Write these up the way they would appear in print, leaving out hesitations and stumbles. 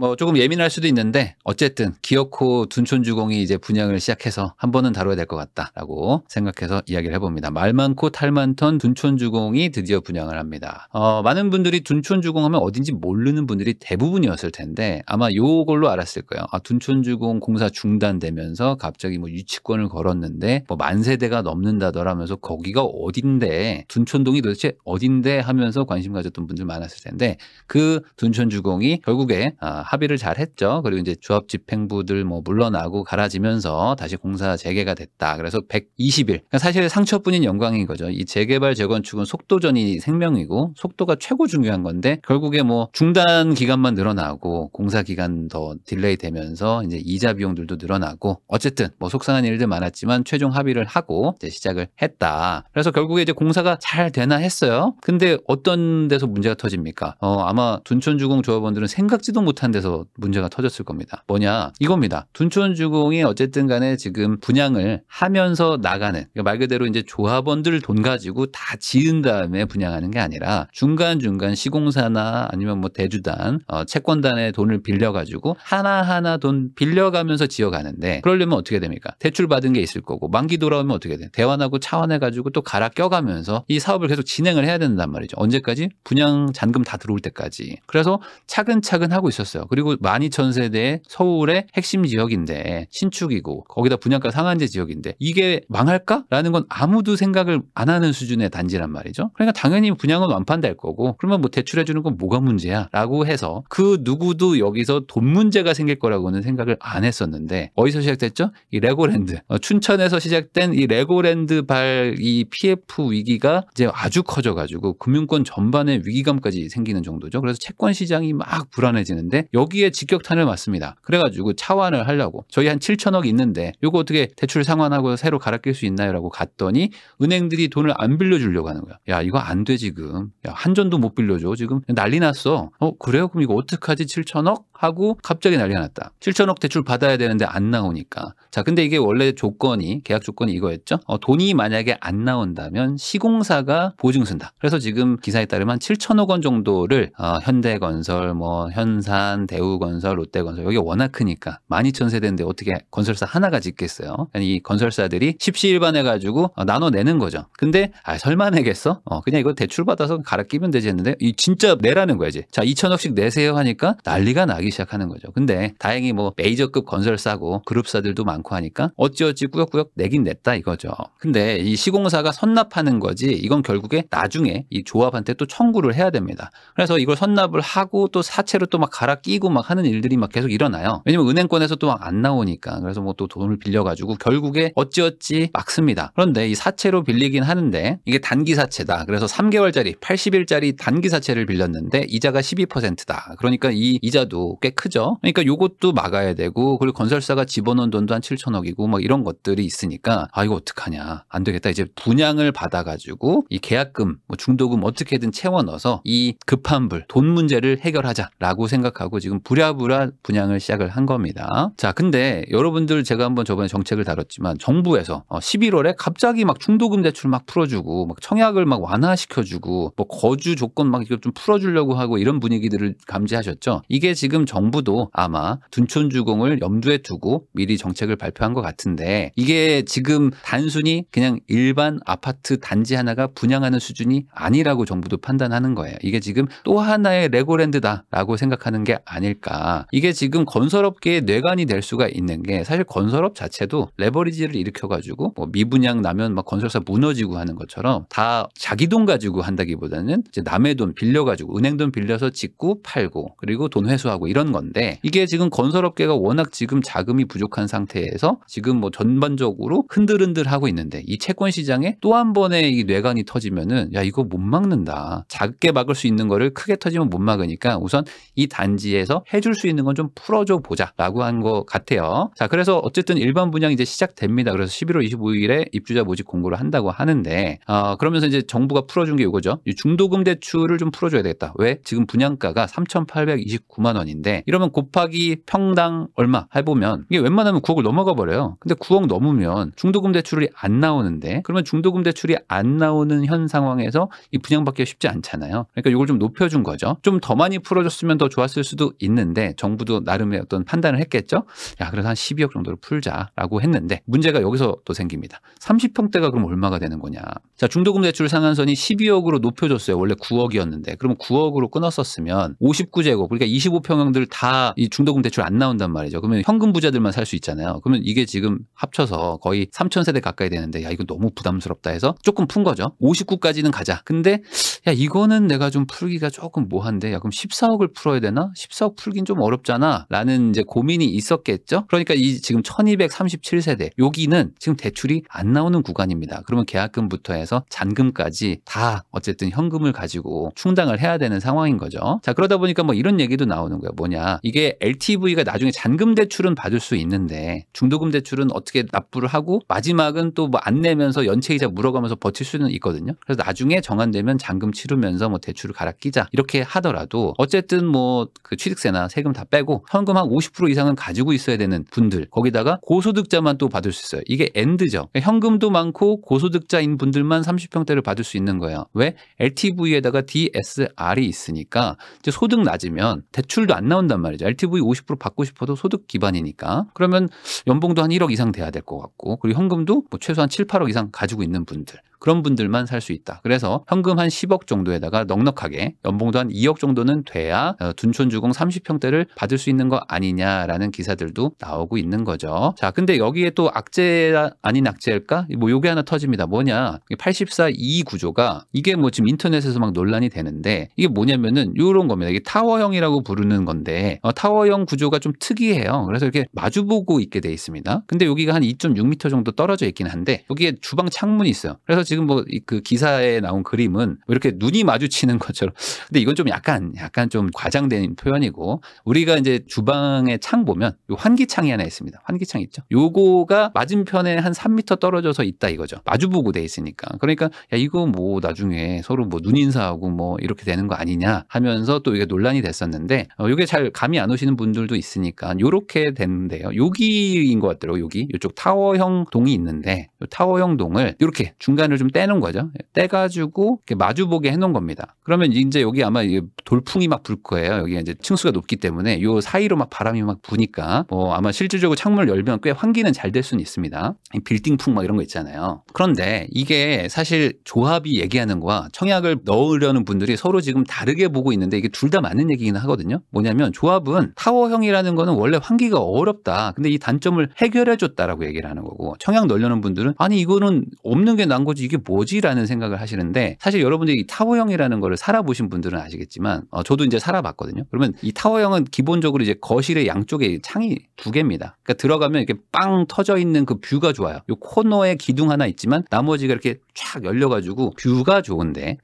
뭐 조금 예민할 수도 있는데 어쨌든 기어코 둔촌주공이 이제 분양을 시작해서 한 번은 다뤄야 될 것 같다라고 생각해서 이야기를 해봅니다. 말 많고 탈 많던 둔촌주공이 드디어 분양을 합니다. 많은 분들이 둔촌주공 하면 어딘지 모르는 분들이 대부분이었을 텐데 아마 요걸로 알았을 거예요. 둔촌주공 공사 중단되면서 갑자기 뭐 유치권을 걸었는데 뭐 만 세대가 넘는다더라면서 거기가 어딘데 둔촌동이 도대체 어딘데 하면서 관심 가졌던 분들 많았을 텐데 그 둔촌주공이 결국에 합의를 잘 했죠. 그리고 이제 조합 집행부들 뭐 물러나고 갈아지면서 다시 공사 재개가 됐다. 그래서 120일. 그러니까 사실 상처뿐인 영광인 거죠. 이 재개발 재건축은 속도전이 생명이고 속도가 최고 중요한 건데 결국에 뭐 중단 기간만 늘어나고 공사 기간 더 딜레이 되면서 이제 이자 비용들도 늘어나고 어쨌든 뭐 속상한 일들 많았지만 최종 합의를 하고 이제 시작을 했다. 그래서 결국에 이제 공사가 잘 되나 했어요. 근데 어떤 데서 문제가 터집니까? 아마 둔촌주공 조합원들은 생각지도 못한 데서 문제가 터졌을 겁니다. 뭐냐? 이겁니다. 둔촌주공이 어쨌든 간에 지금 분양을 하면서 나가는 그러니까 말 그대로 이제 조합원들 돈 가지고 다 지은 다음에 분양하는 게 아니라 중간중간 시공사나 아니면 뭐 대주단, 채권단의 돈을 빌려가지고 하나하나 돈 빌려가면서 지어가는데 그러려면 어떻게 됩니까? 대출 받은 게 있을 거고 만기 돌아오면 어떻게 돼? 대환하고 차환해가지고 또 갈아 껴가면서 이 사업을 계속 진행을 해야 된단 말이죠. 언제까지? 분양 잔금 다 들어올 때까지. 그래서 차근차근 하고 있었어요. 그리고 12,000세대의 서울의 핵심 지역인데 신축이고 거기다 분양가 상한제 지역인데 이게 망할까라는 건 아무도 생각을 안 하는 수준의 단지란 말이죠. 그러니까 당연히 분양은 완판될 거고 그러면 뭐 대출해 주는 건 뭐가 문제야 라고 해서 그 누구도 여기서 돈 문제가 생길 거라고는 생각을 안 했었는데 어디서 시작됐죠? 이 레고랜드. 춘천에서 시작된 이 레고랜드 발 이 PF 위기가 이제 아주 커져가지고 금융권 전반의 위기감까지 생기는 정도죠. 그래서 채권 시장이 막 불안해지는데 여기에 직격탄을 맞습니다. 그래가지고 차환을 하려고 저희 한 7천억 있는데 이거 어떻게 대출 상환하고 새로 갈아 낄 수 있나요? 라고 갔더니 은행들이 돈을 안 빌려주려고 하는 거야. 야 이거 안 돼 지금. 야 한전도 못 빌려줘. 지금 난리 났어. 그래요? 그럼 이거 어떡하지 7천억? 하고 갑자기 난리가 났다. 7천억 대출 받아야 되는데 안 나오니까. 자, 근데 이게 원래 조건이 계약 조건이 이거였죠. 돈이 만약에 안 나온다면 시공사가 보증 쓴다. 그래서 지금 기사에 따르면 7천억 원 정도를 현대건설, 뭐 현산, 대우건설, 롯데건설 여기 워낙 크니까 12,000세대인데 어떻게 건설사 하나가 짓겠어요. 이 건설사들이 십시일반해가지고 나눠내는 거죠. 근데 설마 내겠어? 그냥 이거 대출 받아서 갈아 끼면 되지 했는데 이 진짜 내라는 거야 이제. 자 2천억씩 내세요 하니까 난리가 나기 시작하는 거죠. 근데 다행히 뭐 메이저급 건설사고 그룹사들도 많고 하니까 어찌어찌 꾸역꾸역 내긴 냈다 이거죠. 근데 이 시공사가 선납하는 거지 이건 결국에 나중에 이 조합한테 또 청구를 해야 됩니다. 그래서 이걸 선납을 하고 또 사채로 또 막 갈아 끼고 막 하는 일들이 막 계속 일어나요. 왜냐면 은행권에서 또 막 안 나오니까. 그래서 뭐 또 돈을 빌려가지고 결국에 어찌어찌 막습니다. 그런데 이 사채로 빌리긴 하는데 이게 단기 사채다. 그래서 3개월짜리 80일짜리 단기 사채를 빌렸는데 이자가 12%다. 그러니까 이 이자도 꽤 크죠. 그러니까 요것도 막아야 되고 그리고 건설사가 집어넣은 돈도 한 7천억이고 막 이런 것들이 있으니까 이거 어떡하냐. 안 되겠다. 이제 분양을 받아가지고 이 계약금, 뭐 중도금 어떻게든 채워 넣어서 이 급한 불, 돈 문제를 해결하자라고 생각하고 지금 부랴부랴 분양을 시작을 한 겁니다. 자, 근데 여러분들 제가 한번 저번에 정책을 다뤘지만 정부에서 11월에 갑자기 막 중도금 대출 막 풀어주고 막 청약을 막 완화시켜주고 뭐 거주 조건 막 이거 좀 풀어주려고 하고 이런 분위기들을 감지하셨죠. 이게 지금 정부도 아마 둔촌주공을 염두에 두고 미리 정책을 발표한 것 같은데 이게 지금 단순히 그냥 일반 아파트 단지 하나가 분양하는 수준이 아니라고 정부도 판단하는 거예요. 이게 지금 또 하나의 레고랜드다라고 생각하는 게 아닐까. 이게 지금 건설업계의 뇌관이 될 수가 있는 게 사실 건설업 자체도 레버리지를 일으켜가지고 뭐 미분양 나면 막 건설사 무너지고 하는 것처럼 다 자기 돈 가지고 한다기보다는 이제 남의 돈 빌려가지고 은행 돈 빌려서 짓고 팔고 그리고 돈 회수하고 이런 건데 이게 지금 건설업계가 워낙 지금 자금이 부족한 상태에서 지금 뭐 전반적으로 흔들흔들하고 있는데 이 채권 시장에 또 한 번의 이 뇌관이 터지면은 야 이거 못 막는다. 작게 막을 수 있는 거를 크게 터지면 못 막으니까 우선 이 단지에서 해줄 수 있는 건 좀 풀어줘 보자라고 한 것 같아요. 자 그래서 어쨌든 일반 분양 이제 시작됩니다. 그래서 11월 25일에 입주자 모집 공고를 한다고 하는데 그러면서 이제 정부가 풀어준 게 이거죠. 이 중도금 대출을 좀 풀어줘야 되겠다. 왜? 지금 분양가가 3,829만 원인데 9억인데 이러면 곱하기 평당 얼마 해보면 이게 웬만하면 9억을 넘어가 버려요. 근데 9억 넘으면 중도금 대출이 안 나오는데 그러면 중도금 대출이 안 나오는 현 상황에서 이 분양받기가 쉽지 않잖아요. 그러니까 이걸 좀 높여준 거죠. 좀 더 많이 풀어줬으면 더 좋았을 수도 있는데 정부도 나름의 어떤 판단을 했겠죠. 야, 그래서 한 12억 정도로 풀자라고 했는데 문제가 여기서 또 생깁니다. 30평대가 그럼 얼마가 되는 거냐. 자, 중도금 대출 상한선이 12억으로 높여줬어요. 원래 9억이었는데 그러면 9억으로 끊었었으면 59제곱 그러니까 25평형들 다 이 중도금 대출 안 나온단 말이죠. 그러면 현금 부자들만 살 수 있잖아요. 그러면 이게 지금 합쳐서 거의 3,000세대 가까이 되는데 야, 이거 너무 부담스럽다 해서 조금 푼 거죠. 59까지는 가자. 근데 야, 이거는 내가 좀 풀기가 조금 뭐한데 야, 그럼 14억을 풀어야 되나? 14억 풀긴 좀 어렵잖아 라는 이제 고민이 있었겠죠. 그러니까 이 지금 1237세대 여기는 지금 대출이 안 나오는 구간입니다. 그러면 계약금부터 해서 잔금까지 다 어쨌든 현금을 가지고 충당을 해야 되는 상황인 거죠. 자, 그러다 보니까 뭐 이런 얘기도 나오는 거예요. 뭐냐, 이게 LTV가 나중에 잔금 대출은 받을 수 있는데 중도금 대출은 어떻게 납부를 하고 마지막은 또 뭐 안 내면서 연체이자 물어가면서 버틸 수는 있거든요. 그래서 나중에 정한되면 잔금 치르면서 뭐 대출을 갈아 끼자 이렇게 하더라도 어쨌든 뭐 그 취득세나 세금 다 빼고 현금 한 50% 이상은 가지고 있어야 되는 분들, 거기다가 고소득자만 또 받을 수 있어요. 이게 엔드죠. 그러니까 현금도 많고 고소득자인 분들만 30평대를 받을 수 있는 거예요. 왜? LTV에다가 DSR이 있으니까 이제 소득 낮으면 대출도 안 나온단 말이죠. LTV 50% 받고 싶어도 소득 기반이니까. 그러면 연봉도 한 1억 이상 돼야 될 것 같고 그리고 현금도 뭐 최소한 7, 8억 이상 가지고 있는 분들, 그런 분들만 살 수 있다. 그래서 현금 한 10억 정도에다가 넉넉하게 연봉도 한 2억 정도는 돼야 둔촌주공 30평대를 받을 수 있는 거 아니냐라는 기사들도 나오고 있는 거죠. 자, 근데 여기에 또 악재 아닌 악재일까? 뭐 요게 하나 터집니다. 뭐냐? 84-2 구조가 이게 뭐 지금 인터넷에서 막 논란이 되는데 이게 뭐냐면은 요런 겁니다. 이게 타워형이라고 부르는 건데 타워형 구조가 좀 특이해요. 그래서 이렇게 마주보고 있게 돼 있습니다. 근데 여기가 한 2.6m 정도 떨어져 있긴 한데 여기에 주방 창문이 있어요. 그래서 지금 뭐 그 기사에 나온 그림은 이렇게 눈이 마주치는 것처럼, 근데 이건 좀 약간 좀 과장된 표현이고, 우리가 이제 주방에 창 보면 요 환기창이 하나 있습니다. 환기창 있죠. 요거가 맞은편에 한 3m 떨어져서 있다 이거죠. 마주보고 돼 있으니까. 그러니까 야, 이거 뭐 나중에 서로 뭐 눈인사하고 뭐 이렇게 되는 거 아니냐 하면서 또 이게 논란이 됐었는데 이게 잘 감이 안 오시는 분들도 있으니까 요렇게 됐는데요. 여기인 것 같더라고요. 여기 이쪽 타워형 동이 있는데 이 타워형 동을 이렇게 중간을 좀 떼는 거죠. 떼가지고 이렇게 마주보게 해놓은 겁니다. 그러면 이제 여기 아마 돌풍이 막 불 거예요. 여기 이제 층수가 높기 때문에 요 사이로 막 바람이 막 부니까 뭐 아마 실질적으로 창문을 열면 꽤 환기는 잘 될 수는 있습니다. 빌딩풍 막 이런 거 있잖아요. 그런데 이게 사실 조합이 얘기하는 거와 청약을 넣으려는 분들이 서로 지금 다르게 보고 있는데 이게 둘 다 맞는 얘기긴 하거든요. 뭐냐면 조합은 타워형이라는 거는 원래 환기가 어렵다. 근데 이 단점을 해결해 줬다라고 얘기를 하는 거고, 청약 넣으려는 분들은 아니 이거는 없는 게 난 거지 이게 뭐지라는 생각을 하시는데, 사실 여러분들이 이 타워형이라는 거를 살아보신 분들은 아시겠지만 저도 이제 살아봤거든요. 그러면 이 타워형은 기본적으로 이제 거실의 양쪽에 창이 두 개입니다. 그러니까 들어가면 이렇게 빵 터져 있는 그 뷰가 좋아요. 요 코너에 기둥 하나 있지만 나머지가 이렇게 쫙 열려가지고 뷰가 좋은데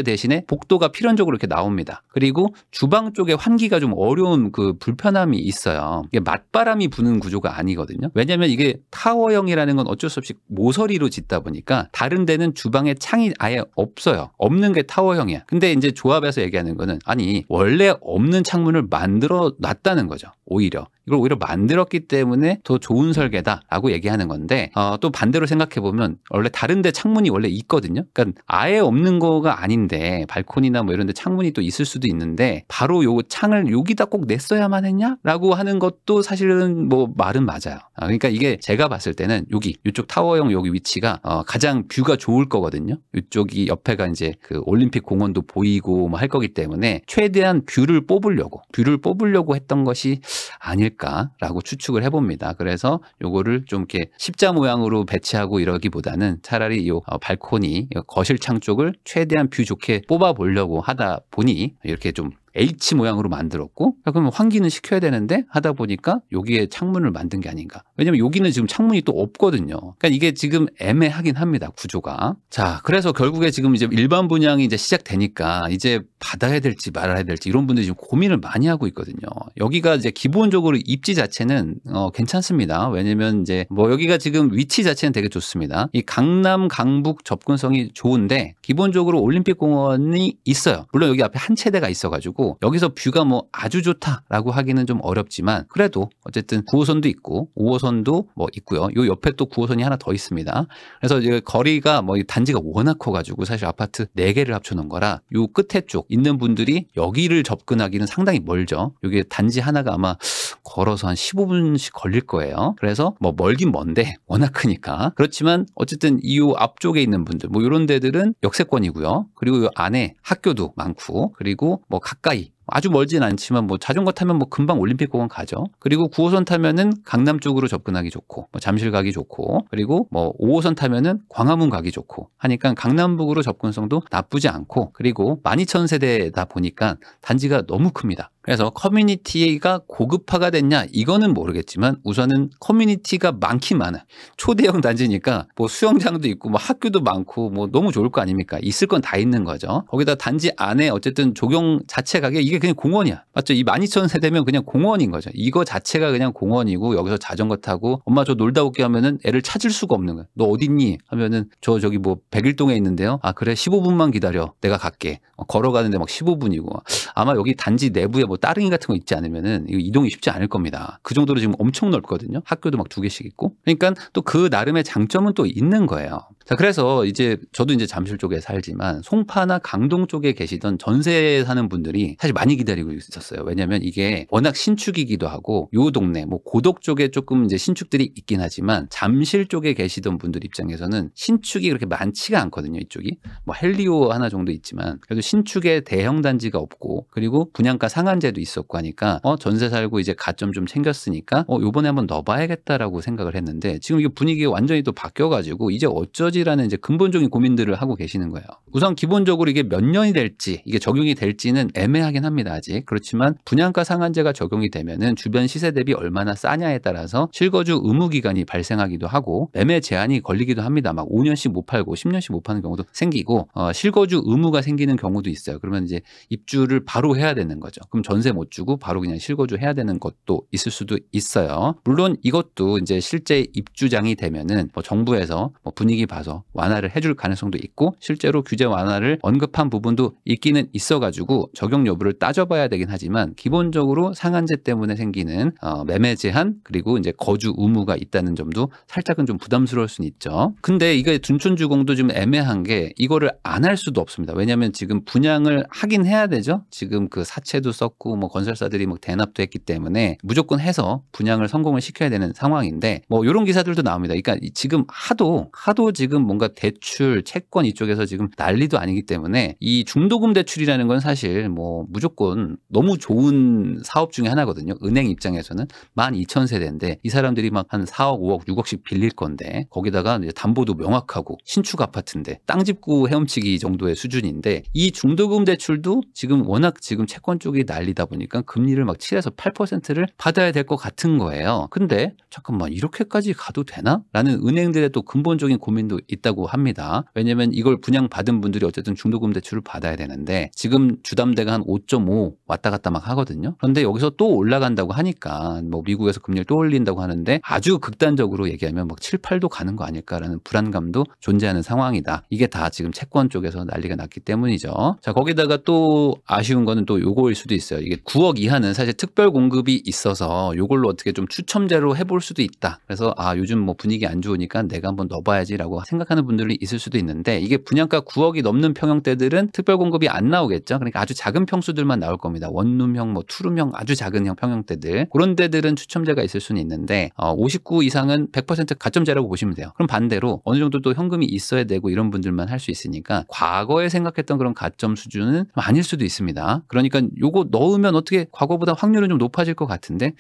대신에 복도가 필연적으로 이렇게 나옵니다. 그리고 주방 쪽에 환기가 좀 어려운 그 불편함이 있어요. 이게 맞바람이 부는 구조가 아니거든요. 왜냐하면 이게 타워형이라는 건 어쩔 수 없이 모서리로 짓다 보니까 다른 데는 주방에 창이 아예 없어요. 없는 게 타워형이야. 근데 이제 조합에서 얘기하는 거는 아니 원래 없는 창문을 만들어 놨다는 거죠. 오히려 이걸 오히려 만들었기 때문에 더 좋은 설계다라고 얘기하는 건데 또 반대로 생각해 보면 원래 다른 데 창문이 원래 있거든요. 그러니까 아예 없는 거가 아닌데 발코니나 뭐 이런 데 창문이 또 있을 수도 있는데 바로 요 창을 여기다 꼭 냈어야만 했냐라고 하는 것도 사실은 뭐 말은 맞아요. 그러니까 이게 제가 봤을 때는 이쪽 타워형 여기 위치가 가장 뷰가 좋을 거거든요. 이쪽이 옆에가 이제 그 올림픽 공원도 보이고 뭐 할 거기 때문에 최대한 뷰를 뽑으려고 했던 것이 아닐까라고 추측을 해봅니다. 그래서 요거를 좀 이렇게 십자 모양으로 배치하고 이러기보다는 차라리 요 발코니 거실 창 쪽을 최대한 뷰 좋게 뽑아 보려고 하다 보니 이렇게 좀 H 모양으로 만들었고, 그러면 환기는 시켜야 되는데 하다 보니까 여기에 창문을 만든 게 아닌가. 왜냐면 여기는 지금 창문이 또 없거든요. 그러니까 이게 지금 애매하긴 합니다, 구조가. 자, 그래서 결국에 지금 이제 일반 분양이 이제 시작되니까 이제 받아야 될지 말아야 될지 이런 분들이 지금 고민을 많이 하고 있거든요. 여기가 이제 기본적으로 입지 자체는 괜찮습니다. 왜냐면 이제 뭐 여기가 지금 위치 자체는 되게 좋습니다. 이 강남, 강북 접근성이 좋은데 기본적으로 올림픽 공원이 있어요. 물론 여기 앞에 한 채대가 있어가지고 가지고 여기서 뷰가 뭐 아주 좋다라고 하기는 좀 어렵지만 그래도 어쨌든 9호선도 있고 5호선도 뭐 있고요. 요 옆에 또 9호선이 하나 더 있습니다. 그래서 이제 거리가 뭐 단지가 워낙 커가지고 사실 아파트 4개를 합쳐놓은 거라 요 끝에 쪽 있는 분들이 여기를 접근하기는 상당히 멀죠. 여기 단지 하나가 아마 걸어서 한 15분씩 걸릴 거예요. 그래서 뭐 멀긴 먼데 워낙 크니까. 그렇지만 어쨌든 이 앞쪽에 있는 분들 뭐 이런 데들은 역세권이고요. 그리고 이 안에 학교도 많고 그리고 뭐 가까이 아주 멀진 않지만 뭐 자전거 타면 뭐 금방 올림픽공원 가죠. 그리고 9호선 타면은 강남 쪽으로 접근하기 좋고 뭐 잠실 가기 좋고 그리고 뭐 5호선 타면은 광화문 가기 좋고 하니까 강남북으로 접근성도 나쁘지 않고 그리고 12,000세대다 보니까 단지가 너무 큽니다. 그래서 커뮤니티가 고급화가 됐냐 이거는 모르겠지만 우선은 커뮤니티가 많긴 많아요. 초대형 단지니까 뭐 수영장도 있고 뭐 학교도 많고 뭐 너무 좋을 거 아닙니까? 있을 건 다 있는 거죠. 거기다 단지 안에 어쨌든 조경 자체 가게 이게 그냥 공원이야. 맞죠? 이 12,000세대면 그냥 공원인 거죠. 이거 자체가 그냥 공원이고 여기서 자전거 타고 엄마 저 놀다 올게 하면은 애를 찾을 수가 없는 거야. 너 어딨니? 하면은 저기 뭐 백일동에 있는데요. 아 그래 15분만 기다려. 내가 갈게. 걸어가는데 막 15분이고 아마 여기 단지 내부에 뭐 따릉이 같은 거 있지 않으면은 이거 이동이 쉽지 않을 겁니다. 그 정도로 지금 엄청 넓거든요. 학교도 막 2개씩 있고. 그러니까 또 그 나름의 장점은 또 있는 거예요. 자, 그래서 이제 저도 이제 잠실 쪽에 살지만 송파나 강동 쪽에 계시던 전세 사는 분들이 사실 많이 기다리고 있었어요. 왜냐면 이게 워낙 신축이기도 하고 요 동네 뭐 고덕 쪽에 조금 이제 신축들이 있긴 하지만 잠실 쪽에 계시던 분들 입장에서는 신축이 그렇게 많지가 않거든요. 이쪽이 뭐 헬리오 하나 정도 있지만 그래도 신축에 대형 단지가 없고 그리고 분양가 상한제도 있었고 하니까 전세 살고 이제 가점 좀 챙겼으니까 요번에 한번 넣어봐야겠다라고 생각을 했는데 지금 이게 분위기가 완전히 또 바뀌어가지고 이제 어쩌지라는 이제 근본적인 고민들을 하고 계시는 거예요. 우선 기본적으로 이게 몇 년이 될지 이게 적용이 될지는 애매하긴 합니다. 아직. 그렇지만 분양가 상한제가 적용이 되면은 주변 시세 대비 얼마나 싸냐에 따라서 실거주 의무 기간이 발생하기도 하고 매매 제한이 걸리기도 합니다. 막 5년씩 못 팔고 10년씩 못 파는 경우도 생기고 실거주 의무가 생기는 경우도 있어요. 그러면 이제 입주를 바로 해야 되는 거죠. 그럼 전세 못 주고 바로 그냥 실거주 해야 되는 것도 있을 수도 있어요. 물론 이것도 이제 실제 입주장이 되면은 뭐 정부에서 뭐 분위기 봐서 완화를 해줄 가능성도 있고 실제로 규제 완화를 언급한 부분도 있기는 있어가지고 적용 여부를 따져봐야 되긴 하지만 기본적으로 상한제 때문에 생기는 매매 제한 그리고 이제 거주 의무가 있다는 점도 살짝은 좀 부담스러울 수는 있죠. 근데 이게 둔촌주공도 좀 애매한 게 이거를 안 할 수도 없습니다. 왜냐하면 지금 분양을 하긴 해야 되죠. 지금 그 사채도 썼고 뭐 건설사들이 뭐 대납도 했기 때문에 무조건 해서 분양을 성공을 시켜야 되는 상황인데 뭐 이런 기사들도 나옵니다. 그러니까 지금 하도 지금 뭔가 대출 채권 이쪽에서 지금 난리도 아니기 때문에 이 중도금 대출이라는 건 사실 뭐 무조건 너무 좋은 사업 중에 하나거든요. 은행 입장에서는 12,000세대인데 이 사람들이 막 한 4억, 5억, 6억씩 빌릴 건데 거기다가 이제 담보도 명확하고 신축 아파트인데 땅 짚고 헤엄치기 정도의 수준인데 이 중도금 대출도 지금 워낙 지금 채권 쪽이 난리다 보니까 금리를 막 7에서 8%를 받아야 될 것 같은 거예요. 근데 잠깐만 이렇게까지 가도 되나? 라는 은행들의 또 근본적인 고민도 있다고 합니다. 왜냐하면 이걸 분양받은 분들이 어쨌든 중도금 대출을 받아야 되는데 지금 주담대가 한 5.5 왔다 갔다 막 하거든요. 그런데 여기서 또 올라간다고 하니까 뭐 미국에서 금리를 또 올린다고 하는데 아주 극단적으로 얘기하면 막 7, 8도 가는 거 아닐까라는 불안감도 존재하는 상황이다. 이게 다 지금 채권 쪽에서 난리가 났기 때문이죠. 자, 거기다가 또 아쉬운 거는 또 요거일 수도 있어요. 이게 9억 이하는 사실 특별 공급이 있어서 요걸로 어떻게 좀 추첨제로 해볼 수도 있다. 그래서 요즘 뭐 분위기 안 좋으니까 내가 한번 넣어봐야지라고 생각하는 분들이 있을 수도 있는데 이게 분양가 9억이 넘는 평형대들은 특별 공급이 안 나오겠죠. 그러니까 아주 작은 평수들만 나올 겁니다. 원룸형, 뭐 투룸형 아주 작은 평형대들 그런 데들은 추첨제가 있을 수는 있는데 59 이상은 100% 가점제라고 보시면 돼요. 그럼 반대로 어느 정도 또 현금이 있어야 되고 이런 분들만 할 수 있으니까 과거에 생각했던 그런 가점 수준은 아닐 수도 있습니다. 그러니까 요거 넣으면 어떻게 과거보다 확률은 좀 높아질 것 같은데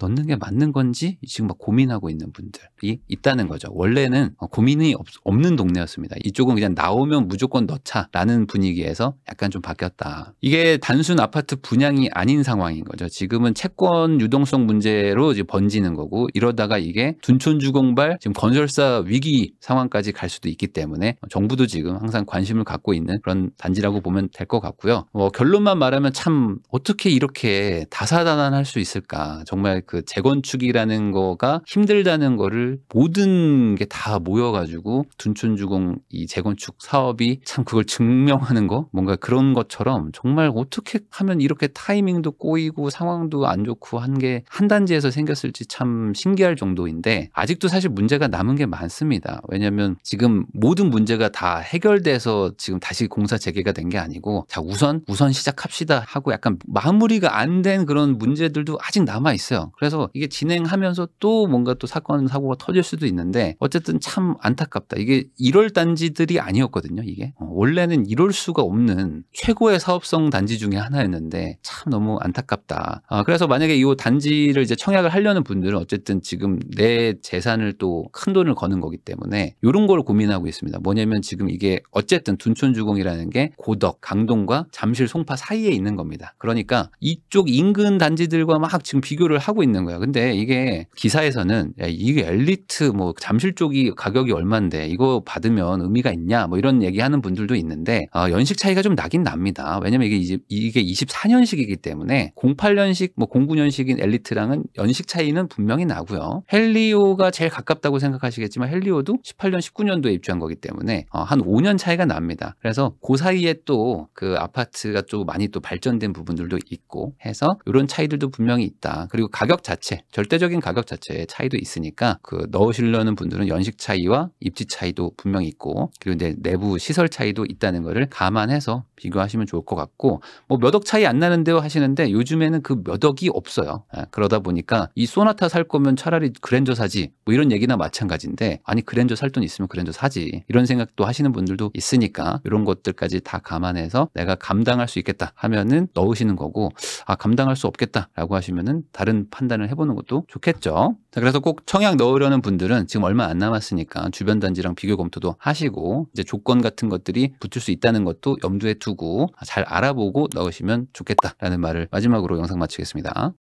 넣는 게 맞는 건지 지금 막 고민하고 있는 분들이 있다는 거죠. 원래는 고민이 없는 동네였습니다. 이쪽은 그냥 나오면 무조건 넣자라는 분위기에서 약간 좀 바뀌었다. 이게 단순 아파트 분양이 아닌 상황인 거죠. 지금은 채권 유동성 문제로 이제 번지는 거고 이러다가 이게 둔촌주공발 지금 건설사 위기 상황까지 갈 수도 있기 때문에 정부도 지금 항상 관심을 갖고 있는 그런 단지라고 보면 될 것 같고요. 결론만 말하면 참 어떻게 이렇게 다사다난할 수 있을까? 정말 그 재건축이라는 거가 힘들다는 거를 모든 게 다 모여가지고 둔촌주공 이 재건축 사업이 참 그걸 증명하는 거? 뭔가 그런 것처럼 정말 어떻게 하면 이렇게 타이밍도 꼬이고 상황도 안 좋고 한 게 한 단지에서 생겼을지 참 신기할 정도인데 아직도 사실 문제가 남은 게 많습니다. 왜냐하면 지금 모든 문제가 다 해결돼서 지금 다시 공사 재개가 된 게 아니고 자 우선 시작합시다 하고 약간 마무리가 안 된 그런 문제들도 아직 남아 있어요. 그래서 이게 진행하면서 또 뭔가 또 사건 사고가 터질 수도 있는데 어쨌든 참 안타깝다. 이게 1월 단지들이 아니었거든요. 이게 원래는 이럴 수가 없는 최고의 사업성 단지 중에 하나였는데 참 너무 안타깝다. 그래서 만약에 이 단지를 이제 청약을 하려는 분들은 어쨌든 지금 내 재산을 또 큰 돈을 거는 거기 때문에 이런 걸 고민하고 있습니다. 뭐냐면 지금 이게 어쨌든 둔촌주공이라는 게 고덕, 강동과 잠실, 송파 사이에 있는 겁니다. 그러니까 이쪽 인근 단지들과 막 지금 비교를 하고 있는 거예요. 근데 이게 기사에서는 야, 이게 엘리트 뭐 잠실 쪽이 가격이 얼만데 이거 받으면 의미가 있냐 뭐 이런 얘기하는 분들도 있는데 연식 차이가 좀 나긴 납니다. 왜냐면 이게 24년식이기 때문에 08년식 뭐 09년식인 엘리트랑은 연식 차이는 분명히 나고요. 헬리오가 제일 가깝다고 생각하시겠지만 헬리오도 18년, 19년도에 입주한 거기 때문에 한 5년 차이가 납니다. 그래서 그 사이에 또 그 아파트가 좀 많이 또 발전된 부분들도 있고 해서 이런 차이들도 분명히 있다. 그리고 가격 자체, 절대적인 가격 자체의 차이도 있으니까 그 넣으시려는 분들은 연식 차이와 입지 차이도 분명히 있고 그리고 이제 내부 시설 차이도 있다는 거를 감안해서 비교하시면 좋을 것 같고 뭐 몇 억 차이 안 나는데요 하시는데 요즘에는 그 몇 억이 없어요. 그러다 보니까 이 소나타 살 거면 차라리 그랜저 사지 뭐 이런 얘기나 마찬가지인데 아니 그랜저 살 돈 있으면 그랜저 사지 이런 생각도 하시는 분들도 있으니까 이런 것들까지 다 감안해서 내가 감당할 수 있겠다 하면은 넣으시는 거고 감당할 수 없겠다라고 하시면은 다른 판단을 해보는 것도 좋겠죠. 자, 그래서 꼭 청약 넣으려는 분들은 지금 얼마 안 남았으니까 주변 단지랑 비교 검토도 하시고 이제 조건 같은 것들이 붙을 수 있다는 것도 염두에 두고 잘 알아보고 넣으시면 좋겠다라는 말을 마지막으로 영상 마치겠습니다.